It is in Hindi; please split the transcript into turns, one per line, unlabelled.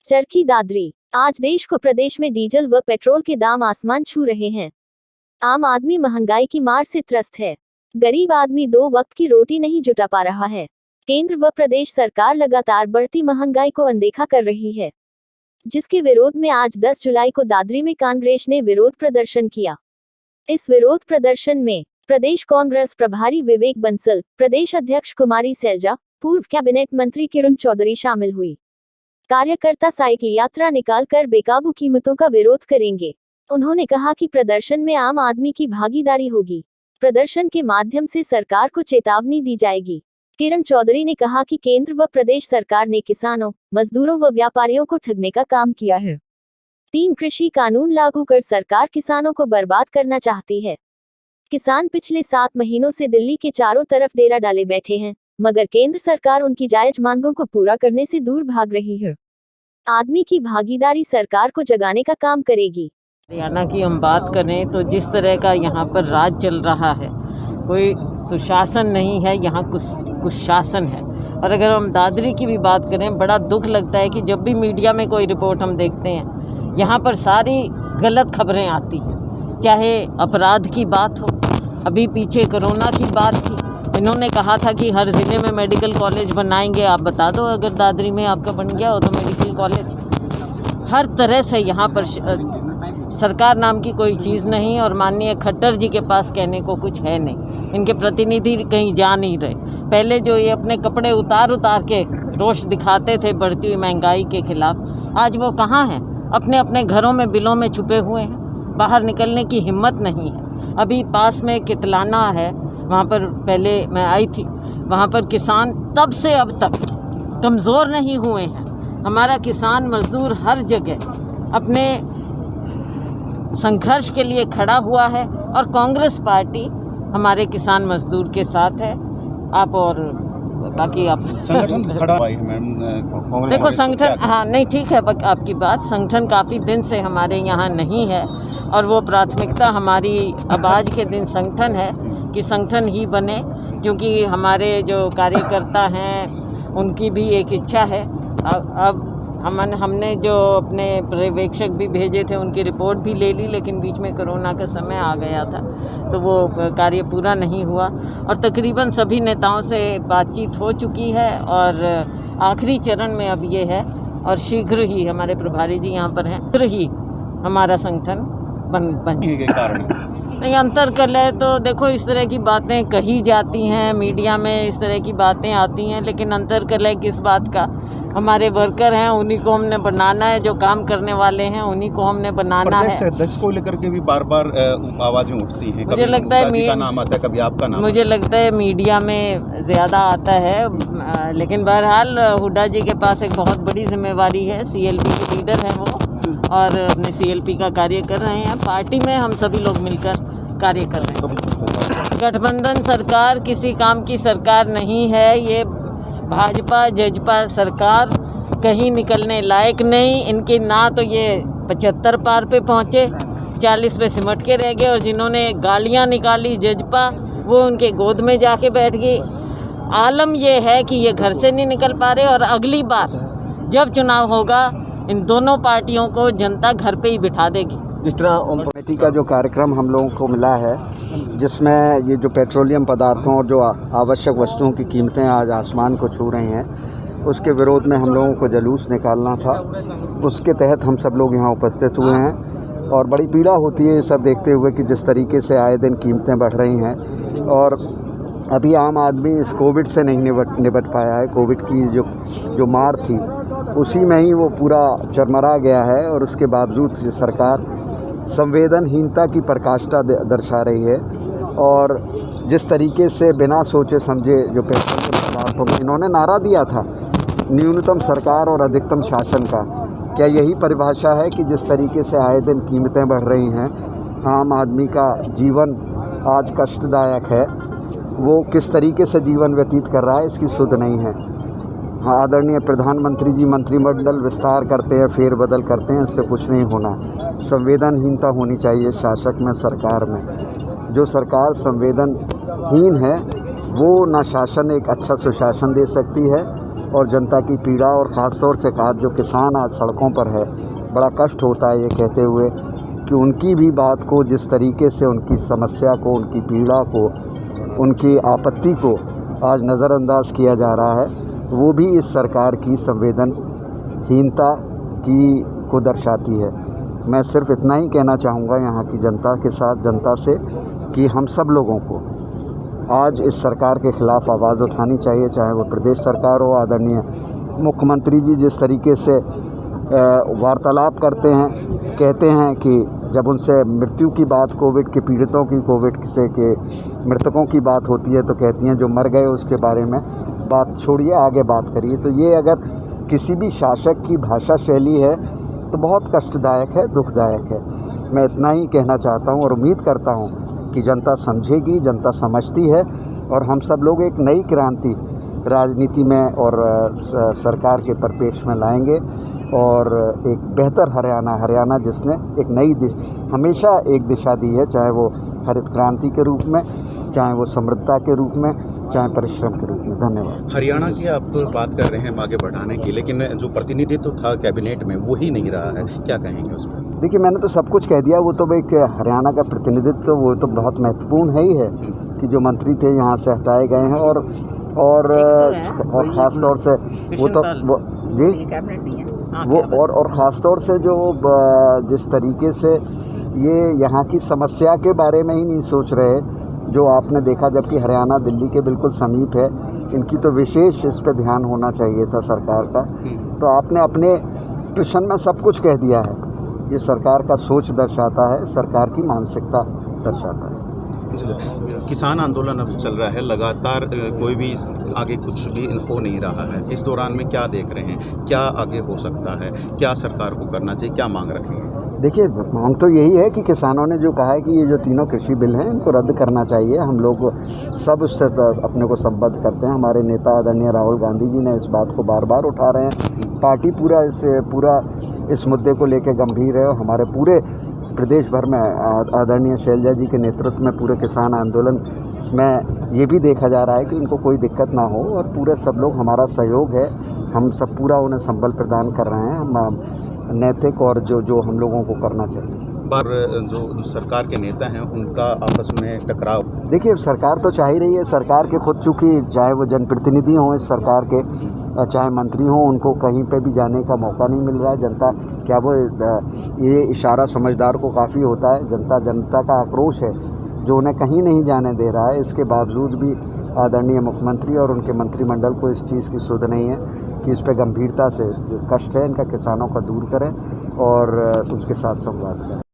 चरखी दादरी। आज देश को प्रदेश में डीजल व पेट्रोल के दाम आसमान छू रहे हैं। आम आदमी महंगाई की मार से त्रस्त है। गरीब आदमी 2 वक्त की रोटी नहीं जुटा पा रहा है। केंद्र व प्रदेश सरकार लगातार बढ़ती महंगाई को अनदेखा कर रही है, जिसके विरोध में आज 10 जुलाई को दादरी में कांग्रेस ने विरोध प्रदर्शन किया। इस विरोध प्रदर्शन में प्रदेश कांग्रेस प्रभारी विवेक बंसल, प्रदेश अध्यक्ष कुमारी सैलजा, पूर्व कैबिनेट मंत्री किरण चौधरी शामिल हुई। कार्यकर्ता साइकिल यात्रा निकालकर बेकाबू कीमतों का विरोध करेंगे। उन्होंने कहा कि प्रदर्शन में आम आदमी की भागीदारी होगी। प्रदर्शन के माध्यम से सरकार को चेतावनी दी जाएगी। किरण चौधरी ने कहा कि केंद्र व प्रदेश सरकार ने किसानों, मजदूरों व व्यापारियों को ठगने का काम किया है। 3 कृषि कानून लागू कर सरकार किसानों को बर्बाद करना चाहती है। किसान पिछले 7 महीनों से दिल्ली के चारों तरफ डेरा डाले बैठे हैं, मगर केंद्र सरकार उनकी जायज मांगों को पूरा करने से दूर भाग रही है। आदमी की भागीदारी सरकार को जगाने का काम करेगी।
हरियाणा की हम बात करें तो जिस तरह का यहाँ पर राज चल रहा है, कोई सुशासन नहीं है, यहाँ कुछ शासन है। और अगर हम दादरी की भी बात करें, बड़ा दुख लगता है कि जब भी मीडिया में कोई रिपोर्ट हम देखते हैं, यहाँ पर सारी गलत खबरें आती हैं। चाहे अपराध की बात हो, अभी पीछे कोरोना की बात थी, इन्होंने कहा था कि हर ज़िले में मेडिकल कॉलेज बनाएंगे। आप बता दो, अगर दादरी में आपका बन गया हो तो मेडिकल कॉलेज। हर तरह से यहाँ पर सरकार नाम की कोई चीज़ नहीं, और माननीय खट्टर जी के पास कहने को कुछ है नहीं। इनके प्रतिनिधि कहीं जा नहीं रहे। पहले जो ये अपने कपड़े उतार के रोष दिखाते थे बढ़ती हुई महंगाई के खिलाफ, आज वो कहाँ हैं? अपने अपने घरों में, बिलों में छुपे हुए हैं। बाहर निकलने की हिम्मत नहीं है। अभी पास में कितलाना है, वहाँ पर पहले मैं आई थी, वहाँ पर किसान तब से अब तक कमज़ोर नहीं हुए हैं। हमारा किसान मजदूर हर जगह अपने संघर्ष के लिए खड़ा हुआ है, और कांग्रेस पार्टी हमारे किसान मजदूर के साथ है। आप और बाकी आप
संगठन खड़ा हुआ है मैम।
देखो संगठन, हाँ नहीं ठीक है आपकी बात। संगठन काफ़ी दिन से हमारे यहाँ नहीं है, और वो प्राथमिकता हमारी अब आज के दिन संगठन है कि संगठन ही बने, क्योंकि हमारे जो कार्यकर्ता हैं उनकी भी एक इच्छा है। अब हमने जो अपने पर्यवेक्षक भी भेजे थे, उनकी रिपोर्ट भी ले ली, लेकिन बीच में कोरोना का समय आ गया था, तो वो कार्य पूरा नहीं हुआ। और तकरीबन सभी नेताओं से बातचीत हो चुकी है, और आखिरी चरण में अब ये है, और शीघ्र ही हमारे प्रभारी जी यहाँ पर हैं, शीघ्र ही हमारा संगठन बन नहीं। अंतर कर ले तो देखो, इस तरह की बातें कही जाती हैं मीडिया में, इस तरह की बातें आती हैं, लेकिन अंतर कर ले किस बात का? हमारे वर्कर हैं, उन्हीं को हमने बनाना है। जो काम करने वाले हैं उन्हीं को हमने बनाना है।
अध्यक्ष को लेकर के भी बार बार आवाज़ें उठती हैं।
मुझे लगता है
का नाम आता है, कभी आपका नाम।
मुझे लगता है मीडिया में ज़्यादा आता है, लेकिन बहरहाल हुड्डा जी के पास एक बहुत बड़ी जिम्मेवारी है। CLP के लीडर हैं वो, और अपने CLP का कार्य कर रहे हैं। पार्टी में हम सभी लोग मिलकर कार्य कर रहे हैं। गठबंधन सरकार किसी काम की सरकार नहीं है। ये भाजपा जजपा सरकार कहीं निकलने लायक नहीं। इनके ना तो ये 75 पार पे पहुँचे, 40 पे सिमट के रह गए, और जिन्होंने गालियाँ निकाली जजपा, वो उनके गोद में जाके बैठ गई। आलम ये है कि ये घर से नहीं निकल पा रहे, और अगली बार जब चुनाव होगा, इन दोनों पार्टियों को जनता घर पे ही बिठा देगी।
जिस तरह कमेटी का जो कार्यक्रम हम लोगों को मिला है, जिसमें ये जो पेट्रोलियम पदार्थों और जो आवश्यक वस्तुओं की कीमतें आज आसमान को छू रही हैं, उसके विरोध में हम लोगों को जुलूस निकालना था। उसके तहत हम सब लोग यहाँ उपस्थित हुए हैं, और बड़ी पीड़ा होती है ये सब देखते हुए कि जिस तरीके से आए दिन कीमतें बढ़ रही हैं, और अभी आम आदमी इस कोविड से नहीं निपट पाया है। कोविड की जो मार थी, उसी में ही वो पूरा चरमरा गया है, और उसके बावजूद सरकार संवेदनहीनता की प्रकाष्ठा दर्शा रही है। और जिस तरीके से बिना सोचे समझे जो पेट्रोल पदार्थों में इन्होंने नारा दिया था, न्यूनतम सरकार और अधिकतम शासन का, क्या यही परिभाषा है कि जिस तरीके से आए दिन कीमतें बढ़ रही हैं, आम आदमी का जीवन आज कष्टदायक है, वो किस तरीके से जीवन व्यतीत कर रहा है, इसकी सुध नहीं है। आदरणीय प्रधानमंत्री जी मंत्रिमंडल विस्तार करते हैं, फेरबदल करते हैं, इससे कुछ नहीं होना। संवेदनहीनता होनी चाहिए शासक में, सरकार में। जो सरकार संवेदनहीन है, वो ना शासन एक अच्छा सुशासन दे सकती है, और जनता की पीड़ा और ख़ास तौर से आज जो किसान आज सड़कों पर है, बड़ा कष्ट होता है ये कहते हुए कि उनकी भी बात को जिस तरीके से उनकी समस्या को, उनकी पीड़ा को, उनकी आपत्ति को आज नज़रअंदाज किया जा रहा है, वो भी इस सरकार की संवेदनहीनता को दर्शाती है। मैं सिर्फ इतना ही कहना चाहूँगा यहाँ की जनता के साथ, जनता से, कि हम सब लोगों को आज इस सरकार के ख़िलाफ़ आवाज़ उठानी चाहिए, चाहे वो प्रदेश सरकार हो। आदरणीय मुख्यमंत्री जी जिस तरीके से वार्तालाप करते हैं, कहते हैं कि जब उनसे मृत्यु की बात, कोविड के पीड़ितों की, कोविड से के मृतकों की बात होती है तो कहती हैं जो मर गए उसके बारे में बात छोड़िए, आगे बात करिए। तो ये अगर किसी भी शासक की भाषा शैली है तो बहुत कष्टदायक है, दुखदायक है। मैं इतना ही कहना चाहता हूँ और उम्मीद करता हूँ कि जनता समझेगी, जनता समझती है और हम सब लोग एक नई क्रांति राजनीति में और सरकार के परिप्रेक्ष्य में लाएंगे और एक बेहतर हरियाणा जिसने एक नई हमेशा एक दिशा दी है, चाहे वो हरित क्रांति के रूप में, चाहे वो समृद्धता के रूप में, चाहे परिश्रम के रूप में। धन्यवाद।
हरियाणा की आप बात कर रहे हैं आगे बढ़ाने की, लेकिन जो प्रतिनिधित्व था कैबिनेट में वो ही नहीं रहा है, क्या कहेंगे उस पर?
देखिए, मैंने तो सब कुछ कह दिया। वो तो एक हरियाणा का प्रतिनिधित्व वो तो बहुत महत्वपूर्ण है ही है कि जो मंत्री थे यहाँ से हटाए गए हैं और ख़ास तौर से वो तो जी वो और ख़ास तौर से जो जिस तरीके से ये यहाँ की समस्या के बारे में ही नहीं सोच रहे, जो आपने देखा, जबकि हरियाणा दिल्ली के बिल्कुल समीप है, इनकी तो विशेष इस पे ध्यान होना चाहिए था सरकार का। तो आपने अपने प्रश्न में सब कुछ कह दिया है। ये सरकार का सोच दर्शाता है, सरकार की मानसिकता दर्शाता है।
किसान आंदोलन अब चल रहा है लगातार, कोई भी आगे कुछ भी हो नहीं रहा है। इस दौरान में क्या देख रहे हैं, क्या आगे हो सकता है, क्या सरकार को करना चाहिए, क्या मांग रखेंगे?
देखिए, मांग तो यही है कि किसानों ने जो कहा है कि ये जो तीनों कृषि बिल हैं इनको रद्द करना चाहिए। हम लोग सब उससे अपने को संबद्ध करते हैं। हमारे नेता आदरणीय राहुल गांधी जी ने इस बात को बार बार उठा रहे हैं। पार्टी पूरा इस मुद्दे को लेकर गंभीर है और हमारे पूरे प्रदेश भर में आदरणीय शैलजा जी के नेतृत्व में पूरे किसान आंदोलन में ये भी देखा जा रहा है कि उनको कोई दिक्कत ना हो और पूरे सब लोग, हमारा सहयोग है, हम सब पूरा उन्हें संबल प्रदान कर रहे हैं। हम नैतिक और जो हम लोगों को करना चाहिए।
बार जो सरकार के नेता हैं उनका आपस में टकराव,
देखिए, सरकार तो चाह ही रही है, सरकार के खुद चूँकि चाहे वो जनप्रतिनिधि हों इस सरकार के, चाहे मंत्री हों, उनको कहीं पे भी जाने का मौका नहीं मिल रहा है। जनता क्या वो ये इशारा समझदार को काफ़ी होता है। जनता का आक्रोश है जो उन्हें कहीं नहीं जाने दे रहा है। इसके बावजूद भी आदरणीय मुख्यमंत्री और उनके मंत्रिमंडल को इस चीज़ की सुध नहीं है कि इस पर गंभीरता से जो कष्ट है इनका किसानों का दूर करें और उसके साथ संवाद करें।